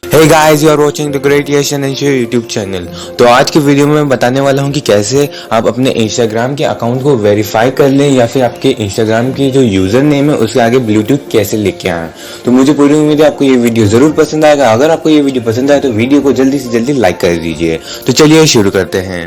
Hey guys, you are watching the great Yash एंशियो YouTube channel. तो आज की वीडियो में मैं बताने वाला हूं कि कैसे आप अपने इंस्टाग्राम के अकाउंट को वेरीफाई कर लें या फिर आपके इंस्टाग्राम की जो यूजर नेम है उसके आगे ब्लूटूथ कैसे लेके आएं। तो मुझे पूरी उम्मीद है आपको ये वीडियो जरूर पसंद आएगा। अगर आपको ये वीडियो पसंद आए तो वीडियो को जल्दी से जल्दी लाइक कर दीजिए। तो चलिए शुरू करते हैं।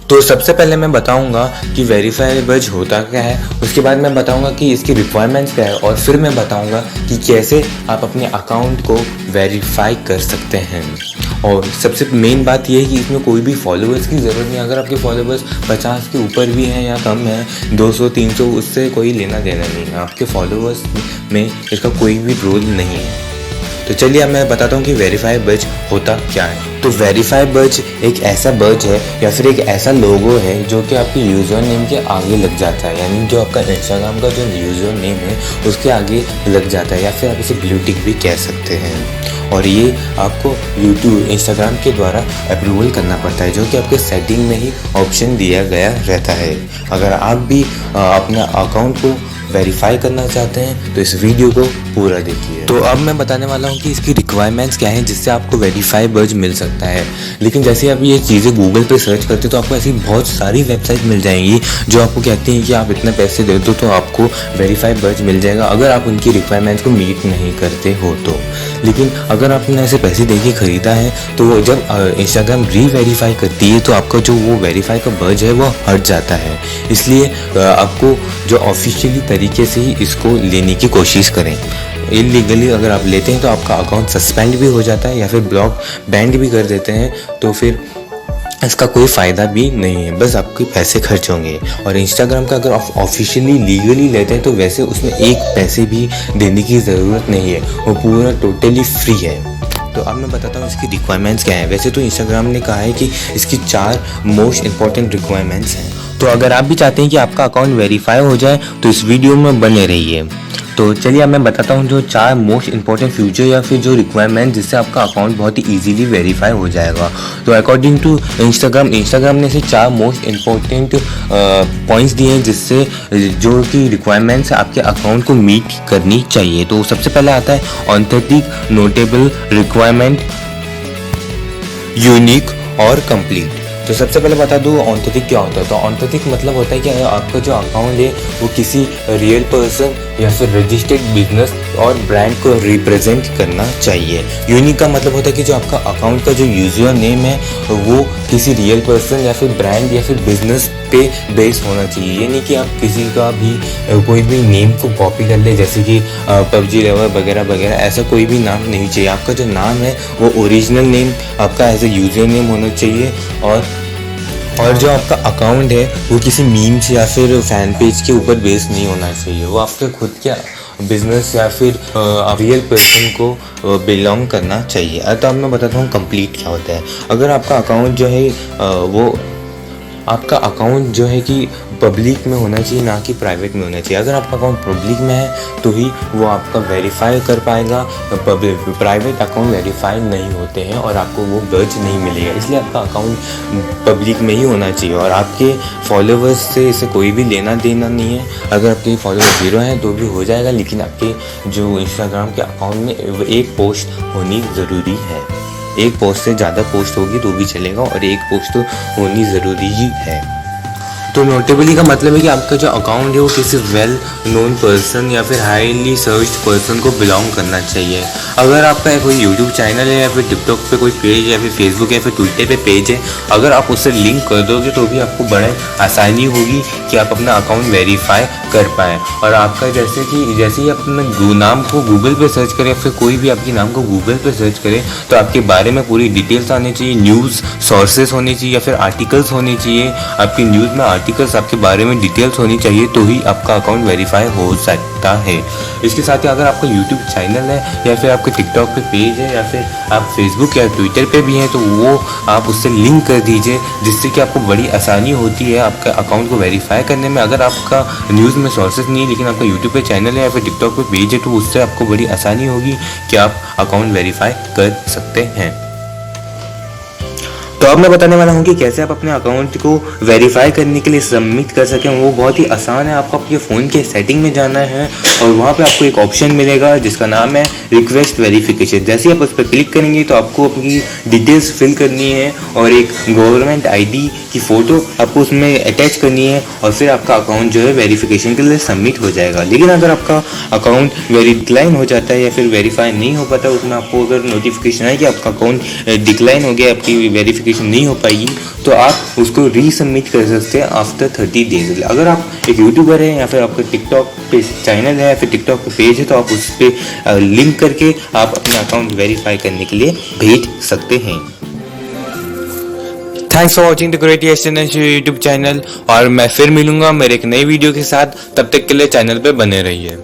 तो सबसे पहले मैं बताऊंगा कि वेरीफाई बज होता क्या है, उसके बाद मैं बताऊंगा कि इसकी रिक्वायरमेंट्स क्या है और फिर मैं बताऊंगा कि कैसे आप अपने अकाउंट को वेरीफाई कर सकते हैं। और सबसे मेन बात यह है कि इसमें कोई भी फॉलोअर्स की ज़रूरत नहीं। अगर आपके फॉलोअर्स 50 के ऊपर भी हैं या कम हैं, 200 300, उससे कोई लेना देना नहीं है। आपके फॉलोअर्स में इसका कोई भी रोल नहीं है। तो चलिए अब मैं बताता हूँ कि वेरीफाई बज होता क्या है। तो वेरीफाई बज एक ऐसा बज है या फिर एक ऐसा लोगो है जो कि आपके यूज़र नेम के आगे लग जाता है, यानी जो आपका इंस्टाग्राम का जो यूज़र नेम है उसके आगे लग जाता है, या फिर आप इसे ब्लू टिक भी कह सकते हैं। और ये आपको यूट्यूब इंस्टाग्राम के द्वारा अप्रूवल करना पड़ता है, जो कि आपके सेटिंग में ही ऑप्शन दिया गया रहता है। अगर आप भी अपना अकाउंट को वेरीफाई करना चाहते हैं तो इस वीडियो को पूरा देखिए। तो अब मैं बताने वाला हूँ कि इसकी रिक्वायरमेंट्स क्या हैं जिससे आपको वेरीफाई बज मिल सकता है। लेकिन जैसे आप ये चीज़ें गूगल पे सर्च करते तो आपको ऐसी बहुत सारी वेबसाइट मिल जाएंगी जो आपको कहती हैं कि आप इतने पैसे दे दो तो आपको वेरीफाई बज मिल जाएगा, अगर आप उनकी रिक्वायरमेंट्स को मीट नहीं करते हो तो। लेकिन अगर आपने ऐसे पैसे दे के ख़रीदा है तो वो जब इंस्टाग्राम री-वेरीफाई करती है तो आपका जो वो वेरीफाई का बज है वो हट जाता है। इसलिए आपको जो ऑफिशियली तरीके से ही इसको लेने की कोशिश करें। इलीगली अगर आप लेते हैं तो आपका अकाउंट सस्पेंड भी हो जाता है या फिर ब्लॉक बैंड भी कर देते हैं, तो फिर इसका कोई फ़ायदा भी नहीं है, बस आपके पैसे खर्च होंगे। और इंस्टाग्राम का अगर आप ऑफिशियली लीगली लेते हैं तो वैसे उसमें एक पैसे भी देने की ज़रूरत नहीं है, वो पूरा टोटली फ्री है। तो अब मैं बताता हूँ इसकी रिक्वायरमेंट्स क्या है। वैसे तो इंस्टाग्राम ने कहा है कि इसकी 4 मोस्ट इंपॉर्टेंट रिक्वायरमेंट्स हैं। तो अगर आप भी चाहते हैं कि आपका अकाउंट वेरीफाई हो जाए तो इस वीडियो में बने रहिए। तो चलिए अब मैं बताता हूँ जो 4 मोस्ट इंपॉर्टेंट फ्यूचर या फिर जो रिक्वायरमेंट जिससे आपका अकाउंट बहुत ही इजीली वेरीफाई हो जाएगा। तो अकॉर्डिंग टू इंस्टाग्राम ने इसे 4 मोस्ट इंपॉर्टेंट पॉइंट्स दिए हैं जिससे जो कि रिक्वायरमेंट्स आपके अकाउंट को मीट करनी चाहिए। तो सबसे पहले आता है ऑथेंटिक, नोटेबल, रिक्वायरमेंट, यूनिक और कंप्लीट। तो सबसे पहले बता दूँ ऑथेंटिक क्या होता है। तो ऑथेंटिक मतलब होता है कि आपका जो अकाउंट है वो किसी रियल पर्सन या फिर रजिस्टर्ड बिजनेस और ब्रांड को रिप्रेजेंट करना चाहिए। यूनिक का मतलब होता है कि जो आपका अकाउंट का जो यूजर नेम है वो किसी रियल पर्सन या फिर ब्रांड या फिर बिजनेस पे बेस होना चाहिए। ये नहीं कि आप किसी का भी कोई भी नेम को कॉपी कर ले, जैसे कि पबजी लेवर वगैरह वगैरह, ऐसा कोई भी नाम नहीं चाहिए। आपका जो नाम है वो ओरिजिनल नेम आपका एज ए यूजर नेम होना चाहिए। और जो आपका अकाउंट है वो किसी मीम्स या फिर फैन पेज के ऊपर बेस नहीं होना चाहिए, वो आपके खुद के बिजनेस या फिर रियल पर्सन को बिलोंग करना चाहिए। तो अब मैं बताता हूँ कंप्लीट क्या होता है। अगर आपका अकाउंट जो है वो आपका अकाउंट जो है कि पब्लिक में होना चाहिए, ना कि प्राइवेट में होना चाहिए। अगर आपका अकाउंट पब्लिक में है तो ही वो आपका वेरीफाई कर पाएगा। प्राइवेट अकाउंट वेरीफाई नहीं होते हैं और आपको वो बज नहीं मिलेगा। इसलिए आपका अकाउंट पब्लिक में ही होना चाहिए और आपके फॉलोवर्स से इसे कोई भी लेना देना नहीं है। अगर आपके फॉलोवर्स 0 हैं तो भी हो जाएगा, लेकिन आपके जो इंस्टाग्राम के अकाउंट में एक पोस्ट होनी ज़रूरी है। एक पोस्ट से ज़्यादा पोस्ट होगी तो भी चलेगा और एक पोस्ट तो होनी ज़रूरी ही है। तो नोटेबली का मतलब है कि आपका जो अकाउंट है वो किसी वेल नोन पर्सन या फिर हाईली सर्च्ड पर्सन को बिलोंग करना चाहिए। अगर आपका कोई यूट्यूब चैनल है या फिर टिकटॉक पे कोई पेज है या फिर फेसबुक या फिर ट्विटर पे पेज है, अगर आप उससे लिंक कर दोगे तो भी आपको बड़े आसानी होगी कि आप अपना अकाउंट वेरीफाई कर पाएँ। और आपका जैसे ही अपने नाम को गूगल पे सर्च करें, फिर कोई भी आपके नाम को गूगल पे सर्च करें तो आपके बारे में पूरी डिटेल्स आनी चाहिए, न्यूज़ सोर्सेस होने चाहिए या फिर आर्टिकल्स होने चाहिए। आपकी न्यूज़ में आर्टिकल्स आपके बारे में डिटेल्स होनी चाहिए तो ही आपका अकाउंट वेरीफाई हो सकता है। इसके साथ ही अगर आपका यूट्यूब चैनल है या फिर आपके टिकटॉक पे पेज है या फिर आप फेसबुक या ट्विटर पे भी हैं तो वो आप उससे लिंक कर दीजिए, जिससे कि आपको बड़ी आसानी होती है आपके अकाउंट को वेरीफाई करने में। अगर आपका न्यूज़ में सोर्सेज नहीं है लेकिन आपका यूट्यूब पे चैनल है या फिर टिकटॉक पे पेज है तो उससे आपको बड़ी आसानी होगी कि आप अकाउंट वेरीफाई कर सकते हैं। तो अब मैं बताने वाला हूँ कि कैसे आप अपने अकाउंट को वेरीफाई करने के लिए सबमिट कर सकें। वो बहुत ही आसान है। आपको आपके फ़ोन के सेटिंग में जाना है और वहाँ पे आपको एक ऑप्शन मिलेगा जिसका नाम है रिक्वेस्ट वेरिफिकेशन। जैसे ही आप उस पर क्लिक करेंगे तो आपको अपनी डिटेल्स फिल करनी है और एक गवर्नमेंट आईडी की फ़ोटो आपको उसमें अटैच करनी है और फिर आपका अकाउंट जो है वेरिफिकेशन के लिए सबमिट हो जाएगा। लेकिन अगर आपका अकाउंट डिक्लाइन हो जाता है या फिर वेरीफाई नहीं हो पाता, उसमें आपको अगर नोटिफिकेशन आए कि आपका अकाउंट डिक्लाइन हो गया, आपकी वेरिफिकेशन नहीं हो पाएगी, तो आप उसको रीसबमिट कर सकते हैं आफ्टर 30 डेज। अगर आप एक यूट्यूबर हैं या फिर आपका टिकटॉक पे चैनल है या फिर टिकटॉक पे पेज है तो आप उस पर लिंक करके आप अपना अकाउंट वेरीफाई करने के लिए भेज सकते हैं। Thanks for watching the creative YouTube channel और मैं फिर मिलूंगा मेरे एक नई वीडियो के साथ। तब तक के लिए चैनल पे बने रहिए।